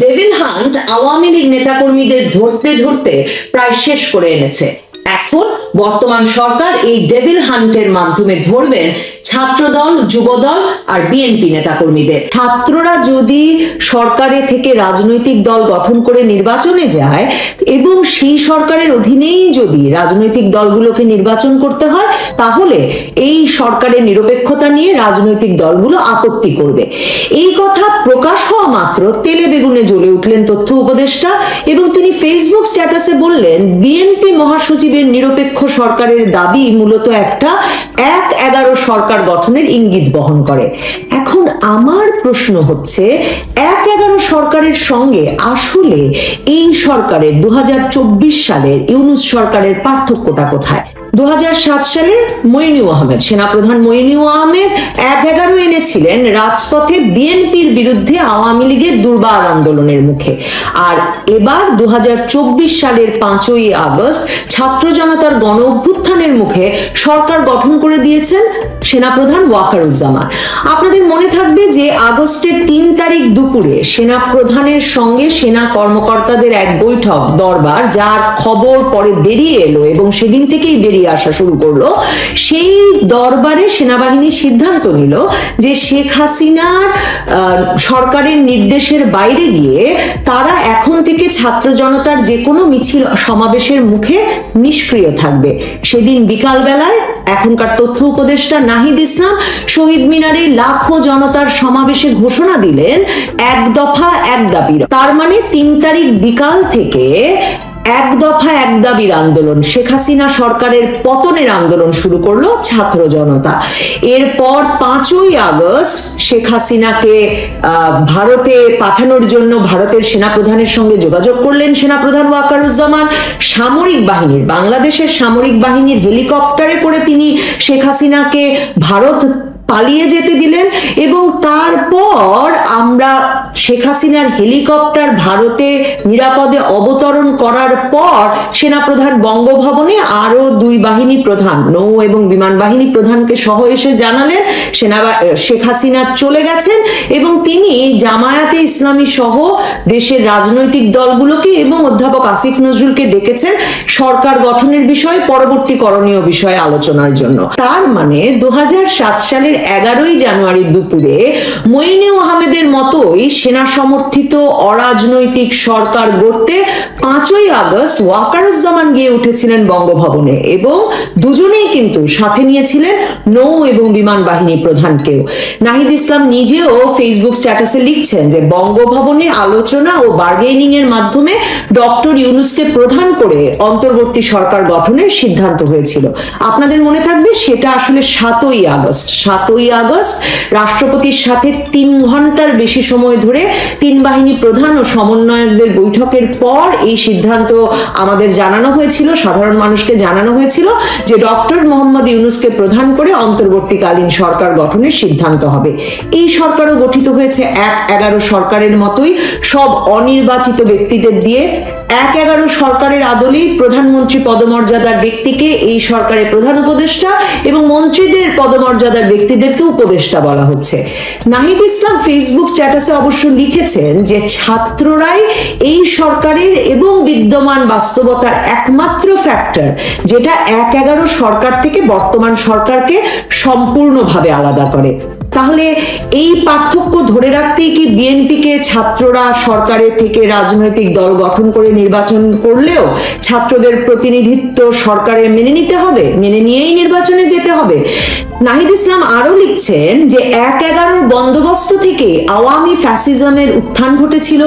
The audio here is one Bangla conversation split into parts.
ডেভিল হান্ট আওয়ামী লীগ নেতাকর্মীদের ধরতে ধরতে প্রায় শেষ করে এনেছে। এখন বর্তমান সরকার এই ডেভিল হান্টের মাধ্যমে ধরবেন ছাত্রদল, যুবদল আর বিএনপি নেতাকর্মীদের। ছাত্ররা যদি সরকারে থেকে রাজনৈতিক দল গঠন করে নির্বাচনে যায় এবং সেই সরকারের অধীনেই যদি রাজনৈতিক দলগুলোকে নির্বাচন করতে হয়, তাহলে এই সরকারের নিরপেক্ষতা নিয়ে রাজনৈতিক দলগুলো আপত্তি করবে। এই কথা প্রকাশ হওয়া মাত্র তেলে বেগুনে জ্বলে উঠলেন তথ্য উপদেষ্টা এবং তিনি ফেসবুক স্ট্যাটাসে বললেন, বিএনপি মহাসচিবের নিরপেক্ষ সরকারের দাবি মূলত একটা ১-১১ সরকার গঠনের ইঙ্গিত বহন করে। এখন আমার প্রশ্ন হচ্ছে, ১-১১ সরকারের সঙ্গে আসলে এই সরকারের ২০২৪ সালের ইউনূস সরকারের পার্থক্যটা কোথায়? ২০০৭ সালে মইনুল আহমেদ, সেনাপ্রধান মইনুল আহমেদ ১-১১ এনেছিলেন রাজপথে বিএনপির বিরুদ্ধে আওয়ামী লীগের দুর্বার আন্দোলনের মুখে। আর এবার ২০২৪ সালের ৫ই আগস্ট ছাত্র জনতার গণ অভ্যুত্থানের মুখে সরকার গঠন করে দিয়েছেন সেনাপ্রধান ওয়াকারুজ্জামান। আপনাদের মনে থাকবে যে আগস্টের ৩ তারিখ দুপুরে সেনাপ্রধানের সঙ্গে সেনা কর্মকর্তাদের এক বৈঠক দরবার, যার খবর পরে বেরিয়ে এলো এবং সেদিন থেকেই বেরিয়ে আসা শুরু করলো। সেই দরবারে সেনাবাহিনী সিদ্ধান্ত নিল যে শেখ হাসিনার সরকারের নির্দেশের বাইরে গিয়ে তারা এখন থেকে ছাত্র জনতার যে কোনো মিছিল সমাবেশের মুখে নিষ্ক্রিয় থাকবে। সেদিন বিকাল বেলায় এখনকার তথ্য উপদেষ্টা নাহিদ ইসলাম শহীদ মিনারে লাখো জনতার সমাবেশে ঘোষণা দিলেন এক দফা এক দাবির। তার মানে ৩ তারিখ বিকাল থেকে এক দফা এক দাবির আন্দোলন, শেখ হাসিনা সরকারের পতনের আন্দোলন শুরু করলো ছাত্র জনতা। এরপর ৫ই আগস্ট শেখ হাসিনাকে ভারতে পাঠানোর জন্য ভারতের সেনাপ্রধানের সঙ্গে যোগাযোগ করলেন সেনাপ্রধান ওয়াকারুজ্জামান। সামরিক বাহিনীর, বাংলাদেশের সামরিক বাহিনীর হেলিকপ্টারে করে তিনি শেখ হাসিনাকে ভারত পালিয়ে যেতে দিলেন এবং তারপর আমরা শেখ হাসিনার হেলিকপ্টার ভারতে নিরাপদে অবতরণ করার পর সেনাপ্রধান বঙ্গভবনে আরো ২ বাহিনী প্রধান, নৌ এবং বিমান বাহিনী প্রধানকে সহ এসে জানালেন শেখ হাসিনা চলে গেছেন এবং তিনি জামায়াতে ইসলামী সহ দেশের রাজনৈতিক দলগুলোকে এবং অধ্যাপক আসিফ নজরুলকে ডেকেছেন সরকার গঠনের বিষয়ে পরবর্তী করণীয় বিষয়ে আলোচনার জন্য। তার মানে ২০০৭ সালের ১১ই জানুয়ারি দুপুরে মইনুল আহমেদের মতোই সেনা সমর্থিত অরাজনৈতিক সরকার গড়তে ৫ই আগস্ট ওয়াকারুজ্জামান গিয়ে উঠেছিলেন বঙ্গভবনে এবং দুজনেই কিন্তু সাথে নিয়েছিলেন নৌ এবং বিমান বাহিনী প্রধানকেও। নাহিদ ইসলাম নিজেও ফেসবুক স্ট্যাটাসে লিখছেন যে বঙ্গভবনে আলোচনা ও বার্গেনিং এর মাধ্যমে ডক্টর ইউনূসকে প্রধান করে অন্তর্বর্তী সরকার গঠনের সিদ্ধান্ত হয়েছিল। আপনাদের মনে থাকবে সেটা আসলে ৭ই আগস্ট। ৭ই আগস্ট রাষ্ট্রপতির সাথে ৩ ঘন্টার বেশি সময় ধরে ৩ বাহিনী প্রধান ও সমন্বয়কদের বৈঠকের পর এই সিদ্ধান্ত আমাদের জানানো হয়েছিল, সাধারণ মানুষকে জানানো হয়েছিল যে ডক্টর মোহাম্মদ ইউনূসকে প্রধান করে অন্তর্বর্তীকালীন সরকার গঠনের সিদ্ধান্ত হবে। এই সরকারও গঠিত হয়েছে ১-১১ সরকারের মতোই, সব অনির্বাচিত ব্যক্তিদের দিয়ে। ১-১১ সরকারের আদলেই প্রধানমন্ত্রী পদমর্যাদার ব্যক্তিকে এই সরকারের প্রধান উপদেষ্টা এবং মন্ত্রীদের পদমর্যাদার ব্যক্তিদেরকে উপদেষ্টা বলা হচ্ছে। নাহিদ ইসলাম ফেসবুক স্ট্যাটাসে অবশ্য লিখেছেন যে ছাত্ররাই এই সরকারের এবং বিদ্যমান বাস্তবতার একমাত্র ফ্যাক্টর, যেটা ১-১১ সরকার থেকে বর্তমান সরকারকে সম্পূর্ণভাবে আলাদা করে। তাহলে এই পার্থক্য ধরে রাখতেই কি বিএনপিকে ছাত্ররা সরকারের থেকে রাজনৈতিক দল গঠন করে নির্বাচন করলেও ছাত্রদের প্রতিনিধিত্ব সরকারে মেনে নিতে হবে, মেনে নিয়েই নির্বাচনে যেতে হবে? নাহিদ ইসলাম আরো লিখছেন যে ১-১১ বন্দোবস্ত থেকে আওয়ামী ফ্যাসিজমের উত্থান ঘটেছিল।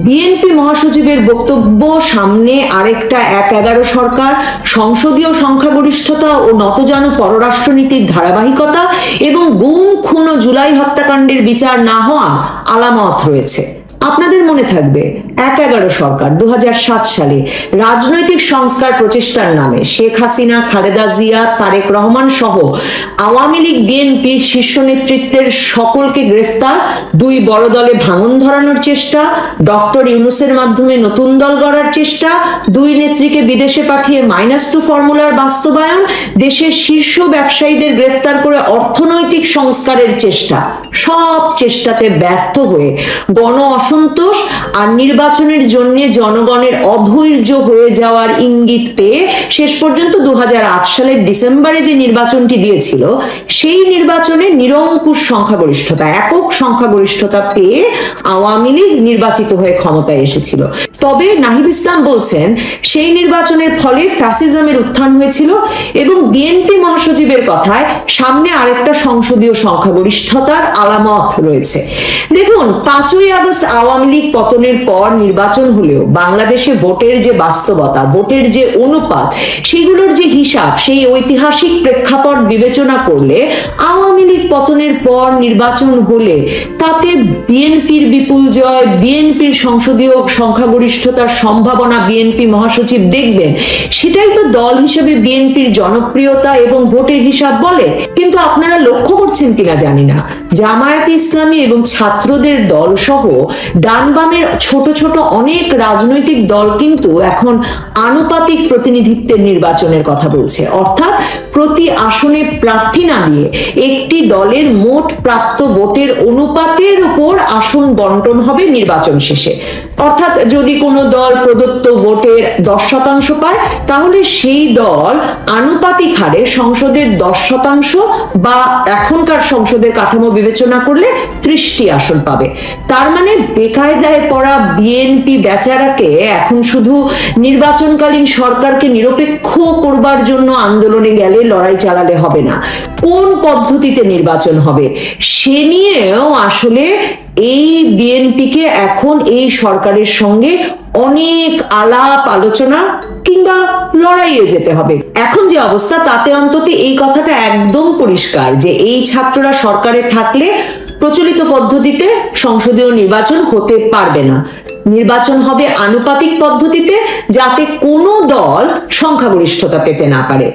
বিএনপি মহাসচিবের বক্তব্য, সামনে আরেকটা ১-১১ সরকার, সংসদীয় সংখ্যাগরিষ্ঠতা ও নতজানু পররাষ্ট্রনীতির ধারাবাহিকতা এবং গুম, খুন ও জুলাই হত্যাকাণ্ডের বিচার না হওয়া আলামত রয়েছে। আপনাদের মনে থাকবে ১-১১ সরকার ২০০৭ সালে রাজনৈতিক সংস্কার প্রচেষ্টার নামে শেখ হাসিনা, খালেদা জিয়া, তারেক রহমান সহ আওয়ামী লীগ, বিএনপির শীর্ষ নেতৃত্বের সকলকে গ্রেফতার, ২ বড় দলে ভাঙন ধরানোর চেষ্টা, ডক্টর ইউনূসের মাধ্যমে নতুন দল গড়ার চেষ্টা, ২ নেত্রীকে বিদেশে পাঠিয়ে -2 ফর্মুলার বাস্তবায়ন, দেশের শীর্ষ ব্যবসায়ীদের গ্রেফতার করে অর্থনৈতিক সংস্কারের চেষ্টা, সব চেষ্টাতে ব্যর্থ হয়ে গণ অসন্তোষ আর নির্বাচনের জন্য জনগণের অধৈর্য হয়ে যাওয়ার ইঙ্গিত পেয়ে শেষ পর্যন্ত 2008 সালের ডিসেম্বরে যে নির্বাচনটি দিয়েছিল সেই নির্বাচনে নিরঙ্কুশ সংখ্যাগরিষ্ঠতা, একক সংখ্যাগরিষ্ঠতা পেয়ে আওয়ামী লীগ নির্বাচিত হয়ে ক্ষমতায় এসেছিল। তবে নাহিদ ইসলাম বলছেন সেই নির্বাচনের ফলে ফ্যাসিজমের উত্থান হয়েছিল এবং বিএনপি মহাসচিবের কথায় সামনে আরেকটা সংসদীয় সংখ্যাগরিষ্ঠতার আলামত রয়েছে। দেখুন, 5ই আগস্ট আওয়ামী লীগ পতনের পর নির্বাচন হলেও বাংলাদেশে ভোটের যে বাস্তবতা, ভোটের যে অনুপাত, সেগুলোর যে হিসাব, সেই ঐতিহাসিক প্রেক্ষাপট বিবেচনা করলে আওয়ামী লীগ পতনের পর নির্বাচন হলে তাতে বিএনপির বিপুল জয়, বিএনপির সংসদীয় সংখ্যাগরিষ্ঠতার সম্ভাবনা বিএনপি মহাসচিব দেখবেন, সেটাই তো দল হিসেবে বিএনপির জনপ্রিয়তা এবং ভোটের হিসাব বলে। কিন্তু আপনারা লক্ষ্য করছেন কিনা জানি না, জামায়াতে ইসলামী এবং ছাত্রদের দল সহ ডান বামের ছোট ছোট অনেক রাজনৈতিক দল কিন্তু এখন আনুপাতিক প্রতিনিধিত্বের নির্বাচনের কথা বলছে, অর্থাৎ প্রতি আসনে প্রার্থী না দিয়ে একটি দলের মোট প্রাপ্ত ভোটের অনুপাতের উপর আসন বন্টন হবে নির্বাচন শেষে। অর্থাৎ যদি কোনো দল প্রদত্ত ভোটের 10% পায়, তাহলে সেই দল আনুপাতিক হারে সংসদের 10% বা এখনকার সংসদের কাঠামো বিবেচনা করলে 30টি আসন পাবে। তার মানে বেকায়দায় পড়া বিএনপি বেচারাকে এখন শুধু নির্বাচনকালীন সরকারকে নিরপেক্ষ করবার জন্য আন্দোলনে গেলে, লড়াই চালালে হবে না, কোন পদ্ধতিতে নির্বাচন হবে সে নিয়েও আসলে এই বিএনপিকে এখন এই সরকারের সঙ্গে অনেক আলাপ আলোচনা কিংবা লড়াইয়ে যেতে হবে। এখন যে অবস্থা, তাতে অন্তত এই কথাটা একদম পরিষ্কার যে এই ছাত্ররা সরকারে থাকলে প্রচলিত পদ্ধতিতে সংসদীয় নির্বাচন হতে পারবে না। নির্বাচন হবে আনুপাতিক পদ্ধতিতে, যাতে কোনো দল সংখ্যাগরিষ্ঠতা পেতে না পারে।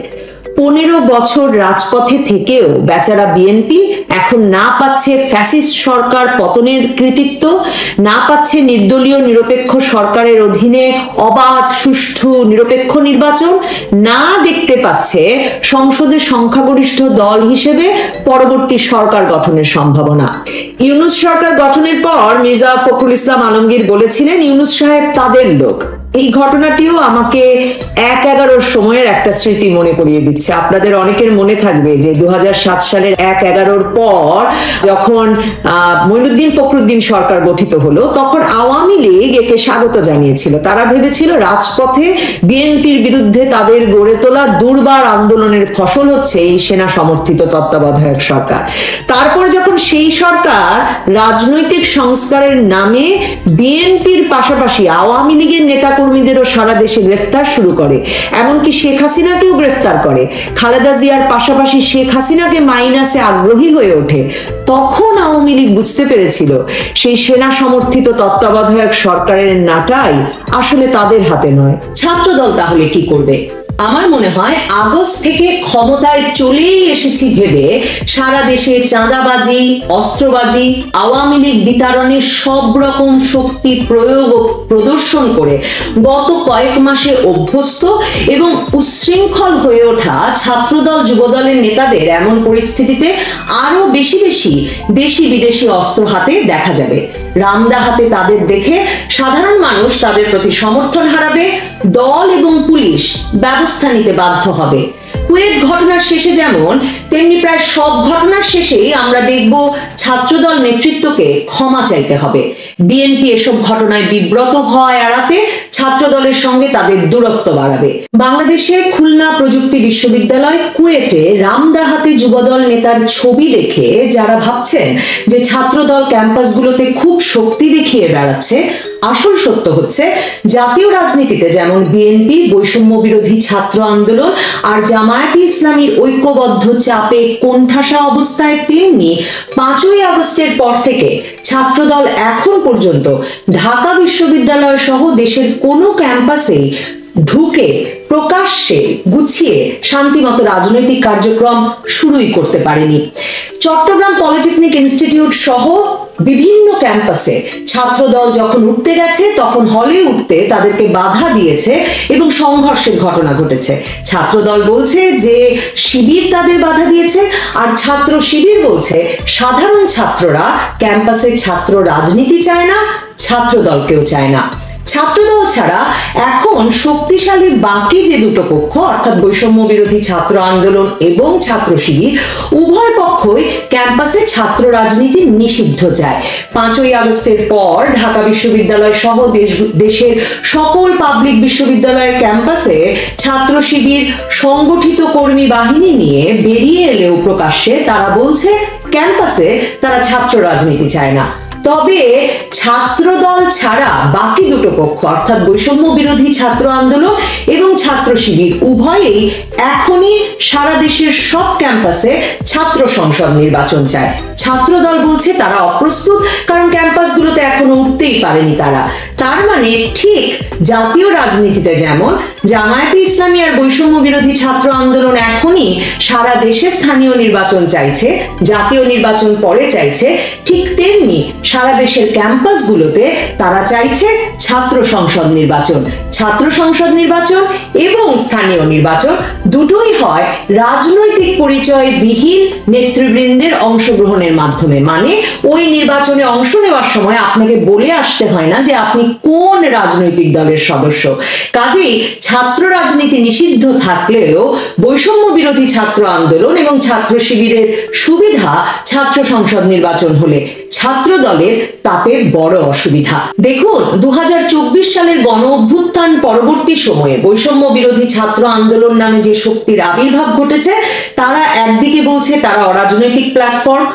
15 বছর রাজপথে থেকেও বেচারা বিএনপি এখন না পাচ্ছে ফ্যাসিস্ট সরকার পতনের কৃতিত্ব, না পাচ্ছে নির্দলীয় নিরপেক্ষ সরকারের অধীনে অবাধ সুষ্ঠু নিরপেক্ষ নির্বাচন, না দেখতে পাচ্ছে সংসদে সংখ্যাগরিষ্ঠ দল হিসেবে পরবর্তী সরকার গঠনের সম্ভাবনা। ইউনূস সরকার গঠনের পর মির্জা ফখরুল ইসলাম আলমগীর বলেছিলেন ইউনূস সাহেব তাদের লোক। এই ঘটনাটিও আমাকে 1/11 সময়ের একটা স্মৃতি মনে করিয়ে দিচ্ছে। আপনাদের অনেকের মনে থাকবে যে 2007 সালের 1/11 পর যখন মঈনুদ্দিন ফখরুদ্দিন সরকার গঠিত হলো, তখন আওয়ামী লীগ একে স্বাগত জানিয়েছিল। তারা ভেবেছিল রাজপথে বিএনপির বিরুদ্ধে তাদের গড়ে তোলা দুর্বার আন্দোলনের ফসল হচ্ছে এই সেনা সমর্থিত তত্ত্বাবধায়ক সরকার। তারপর যখন সেই সরকার রাজনৈতিক সংস্কারের নামে বিএনপির পাশাপাশি আওয়ামী লীগের নেতা কর্মীদেরও সারা দেশে গ্রেফতার শুরু করে, এমনকি শেখ হাসিনাকেও গ্রেফতার করে, খালেদা জিয়ার পাশাপাশি শেখ হাসিনাকে মাইনাসে আগ্রহী হয়ে ওঠে, তখন আওয়ামী লীগ বুঝতে পেরেছিল সেই সেনা সমর্থিত তত্ত্বাবধায়ক সরকারের নাটাই আসলে তাদের হাতে নয়। ছাত্রদল তাহলে কি করবে? আমার মনে হয় আগস্ট থেকে ক্ষমতায় চলেই এসেছি ভেবে সারা দেশে চাঁদাবাজি, অস্ত্রবাজি, আওয়ামী লীগ বিতাড়নে সব রকম শক্তি প্রয়োগ ও প্রদর্শন করে গত কয়েক মাসে অভ্যস্ত এবং উচ্ছৃঙ্খল হয়ে ওঠা ছাত্রদল যুবদলের নেতাদের এমন পরিস্থিতিতে আরো বেশি বেশি দেশি বিদেশি অস্ত্র হাতে দেখা যাবে। রামদা হাতে তাদের দেখে সাধারণ মানুষ তাদের প্রতি সমর্থন হারাবে, দল এবং পুলিশ ব্যবস্থা নিতে বাধ্য হবে। কুয়েট ঘটনার শেষে যেমন, তেমনি প্রায় সব ঘটনার শেষেই আমরা দেখব ছাত্রদল নেতৃত্বকে ক্ষমা চাইতে হবে। বিএনপি এসব ঘটনায় বিব্রত হয় এড়াতে ছাত্রদলের সঙ্গে তাদের দূরত্ব বাড়াবে। বাংলাদেশে খুলনা প্রযুক্তি বিশ্ববিদ্যালয় কুয়েটে রামদা হাতে যুবদল নেতার ছবি দেখে যারা ভাবছেন যে ছাত্রদল ক্যাম্পাসগুলোতে খুব শক্তি দেখিয়ে বেড়াচ্ছে, আসল সত্য হচ্ছে জাতীয় রাজনীতিতে যেমন বিএনপি বৈষম্য বিরোধী ছাত্র আন্দোলন আর জামায়াতে ইসলামীর ঐক্যবদ্ধ চাপে কোণঠাসা অবস্থায়, তেমনি 5ই আগস্টের পর থেকে ছাত্রদল এখন পর্যন্ত ঢাকা বিশ্ববিদ্যালয় সহ দেশের কোনো ক্যাম্পাসে ঢুকে প্রকাশ্যে গুছিয়ে শান্তিমতো রাজনৈতিক কার্যক্রম শুরুই করতে পারেনি। চট্টগ্রাম পলিটেকনিক ইনস্টিটিউট সহ বিভিন্ন ক্যাম্পাসে ছাত্রদল যখন উঠতে গেছে তখন হলে উঠতে তাদেরকে বাধা দিয়েছে এবং সংঘর্ষের ঘটনা ঘটেছে। ছাত্রদল বলছে যে শিবির তাদের বাধা দিয়েছে, আর ছাত্র শিবির বলছে সাধারণ ছাত্ররা ক্যাম্পাসে ছাত্র রাজনীতি চায় না, ছাত্রদলকেও চায় না। ছাত্রদল ছাড়া এখন শক্তিশালী বাকি যে দুটো পক্ষ অর্থাৎ বৈষম্য বিরোধী ছাত্র আন্দোলন এবং ছাত্র শিবির, উভয় পক্ষই ক্যাম্পাসে ছাত্র রাজনীতি নিষিদ্ধ চায়। 5ই আগস্টের পর ঢাকা বিশ্ববিদ্যালয় সহ দেশের সকল পাবলিক বিশ্ববিদ্যালয়ের ক্যাম্পাসে ছাত্র শিবির সংগঠিত কর্মী বাহিনী নিয়ে বেরিয়ে এলেও প্রকাশ্যে তারা বলছে ক্যাম্পাসে তারা ছাত্র রাজনীতি চায় না। তবে ছাত্রদল ছাড়া বাকি দুটো পক্ষ অর্থাৎ বৈষম্য বিরোধী ছাত্র আন্দোলন এবং ছাত্র শিবির উভয়েই এখনই সারা দেশের সব ক্যাম্পাসে ছাত্র সংসদ নির্বাচন চায়। ছাত্রদল বলছে তারা অপ্রস্তুত, কারণ ক্যাম্পাসগুলোতে এখনো উঠতেই পারেনি তারা। তার মানে ঠিক জাতীয় রাজনীতিতে যেমন জামায়াতে ইসলামী আর বৈষম্য বিরোধী ছাত্র আন্দোলন এখনই সারা দেশে স্থানীয় নির্বাচন চাইছে, জাতীয় নির্বাচন পরে চাইছে, ঠিক তেমনি সারা দেশের ক্যাম্পাসগুলোতে তারা চাইছে ছাত্র সংসদ নির্বাচন। ছাত্র সংসদ নির্বাচন এবং স্থানীয় নির্বাচন দুটোই হয় রাজনৈতিক পরিচয় বিহীন নেতৃবৃন্দের অংশগ্রহণের মাধ্যমে। মানে ওই নির্বাচনে অংশ নেওয়ার সময় আপনাকে বলে আসতে হয় না যে আপনি কোন রাজনৈতিক দলের সদস্য। কাজেই ছাত্র রাজনীতি নিষিদ্ধ থাকলেও বৈষম্য বিরোধী ছাত্র আন্দোলন এবং ছাত্র শিবিরের সুবিধা ছাত্র সংসদ নির্বাচন হলে ছাত্র দলের তাতে বড় অসুবিধা। দেখুন 2024 সালের গণ অভ্যুত্থান পরবর্তী সময়ে বৈষম্য বিরোধী ছাত্র আন্দোলন নামে যে শক্তির আবির্ভাব ঘটেছে, তারা একদিকে বলছে তারা অরাজনৈতিক প্ল্যাটফর্ম,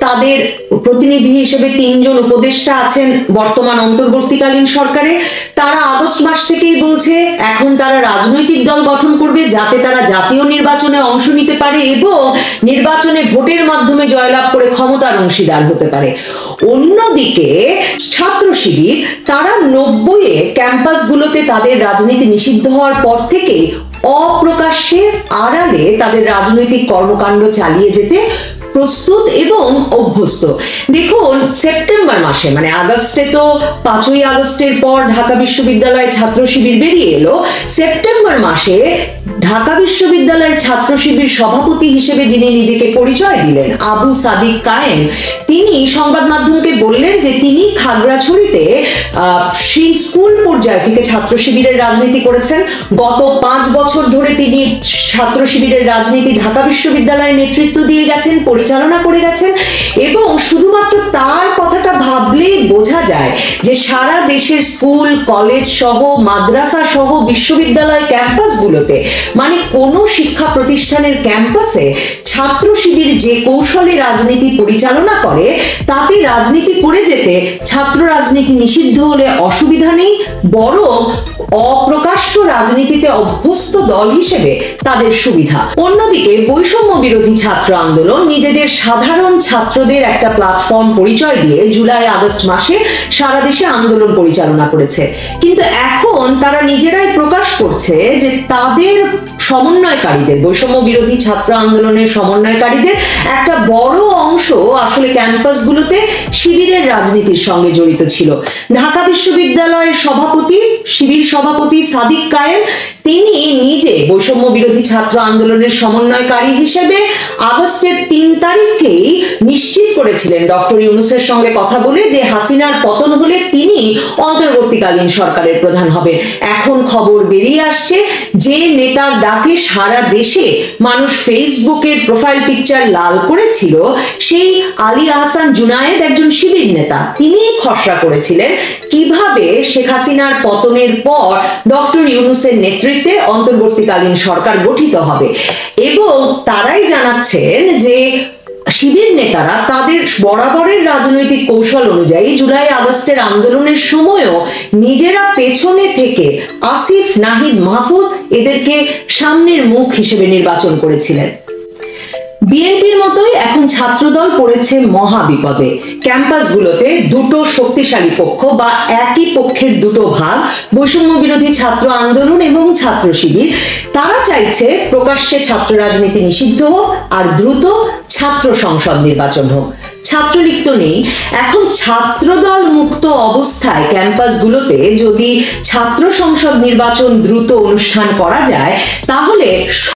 তাদের প্রতিনিধি হিসেবে 3 জন উপদেষ্টা আছেন বর্তমান অন্তর্বর্তীকালীন সরকারে। তারা আগস্ট মাস থেকেই বলছে এখন তারা রাজনৈতিক দল গঠন করবে যাতে তারা জাতীয় নির্বাচনে অংশ নিতে পারে এবং নির্বাচনে ভোটের মাধ্যমে জয়লাভ করে ক্ষমতার অংশীদার হতে পারে। অন্যদিকে ছাত্র শিবির তারা 90-এ ক্যাম্পাসগুলোতে তাদের রাজনীতি নিষিদ্ধ হওয়ার পর থেকে অপ্রকাশ্যে আড়ালে তাদের রাজনৈতিক কর্মকাণ্ড চালিয়ে যেতে প্রস্তুত এবং অভ্যস্ত। দেখুন সেপ্টেম্বর মাসে মানে আগস্টে তো 5ই আগস্টের পর ঢাকা বিশ্ববিদ্যালয় ছাত্র শিবির বেরিয়ে এলো। সেপ্টেম্বর মাসে ঢাকা বিশ্ববিদ্যালয়ের ছাত্র শিবির সভাপতি হিসেবে যিনি নিজেকে পরিচয় দিলেন আবু সাদিক কায়েম, তিনি সংবাদ মাধ্যমকে বললেন যে তিনি খাগড়াছড়িতে সেই স্কুল পর্যায় থেকে ছাত্র শিবিরের রাজনীতি করেছেন। গত 5 বছর ধরে তিনি ছাত্র শিবিরের রাজনীতি ঢাকা বিশ্ববিদ্যালয়ের নেতৃত্ব দিয়ে গেছেন, পরিচালনা করে গেছেন এবং শুধুমাত্র তার কথাটা ভাবলেই বোঝা যায় যে সারা দেশের স্কুল কলেজ সহ মাদ্রাসা সহ বিশ্ববিদ্যালয় ক্যাম্পাসগুলোতে মানে কোনো শিক্ষা প্রতিষ্ঠানের ক্যাম্পাসে ছাত্র শিবির যে কৌশলে রাজনীতি পরিচালনা করে তাতে রাজনীতি করে যেতে ছাত্র রাজনীতি নিষিদ্ধ হলে অসুবিধা নেই, বরং অপ্রকাশ্য রাজনীতিতে অভ্যস্ত দল হিসেবে তাদের সুবিধা। অন্যদিকে বৈষম্য বিরোধী ছাত্র আন্দোলন নিজেদের সাধারণ ছাত্রদের একটা প্ল্যাটফর্ম পরিচয় দিয়ে জুলাই আগস্ট মাসে সারা দেশে আন্দোলন পরিচালনা করেছে, কিন্তু এখন তারা নিজেরাই প্রকাশ করছে যে তাদের সমন্বয়কারীদের বৈষম্য বিরোধী ছাত্র আন্দোলনের সমন্বয়কারীদের একটা বড় অংশ আসলে ক্যাম্পাসগুলোতে শিবিরের রাজনীতির সঙ্গে জড়িত ছিল। ঢাকা বিশ্ববিদ্যালয়ের সভাপতি শিবির সভাপতি সাদিক কায়েম তিনি নিজে বৈষম্য বিরোধী ছাত্র আন্দোলনের সমন্বয়কারী হিসেবে আগস্টের 3 তারিখেই নিশ্চিত করেছিলেন ডক্টর ইউনূসের সঙ্গে কথা বলে যে হাসিনার পতন হলে তিনি অন্তর্বর্তীকালীন সরকারের প্রধান হবেন। এখন খবর বেরিয়ে আসছে যে নেতার ডাকে সারা দেশে মানুষ ফেসবুকের প্রোফাইল পিকচার লাল করেছিল সেই আলী আহসান জুনায়েদ একজন শিবির নেতা, তিনি খসড়া করেছিলেন কিভাবে শেখ হাসিনার পতনের পর ডক্টর ইউনূসের নেতৃত্বে অন্তর্বর্তীকালীন সরকার গঠিত হবে এবং তারাই জানাচ্ছেন যে শিবির নেতারা তাদের বরাবরের রাজনৈতিক কৌশল অনুযায়ী জুলাই আগস্টের আন্দোলনের সময়ও নিজেরা পেছনে থেকে আসিফ নাহিদ মাহফুজ এদেরকে সামনের মুখ হিসেবে নির্বাচন করেছিলেন। বিএনপির মতোই এখন ছাত্রদল পড়েছে মহা বিপদে। ক্যাম্পাসগুলোতে দুটো শক্তিশালী পক্ষ বা একই পক্ষের দুটো ভাগ বৈষম্য বিরোধী ছাত্র আন্দোলন এবং ছাত্র শিবির, তারা চাইছে প্রকাশ্যে ছাত্র রাজনীতি নিষিদ্ধ হোক আর দ্রুত ছাত্র সংসদ নির্বাচন হোক। ছাত্রলীগ তো নেই। এখন ছাত্রদল মুক্ত অবস্থায় ক্যাম্পাসগুলোতে যদি ছাত্র সংসদ নির্বাচন দ্রুত অনুষ্ঠান করা যায়, তাহলে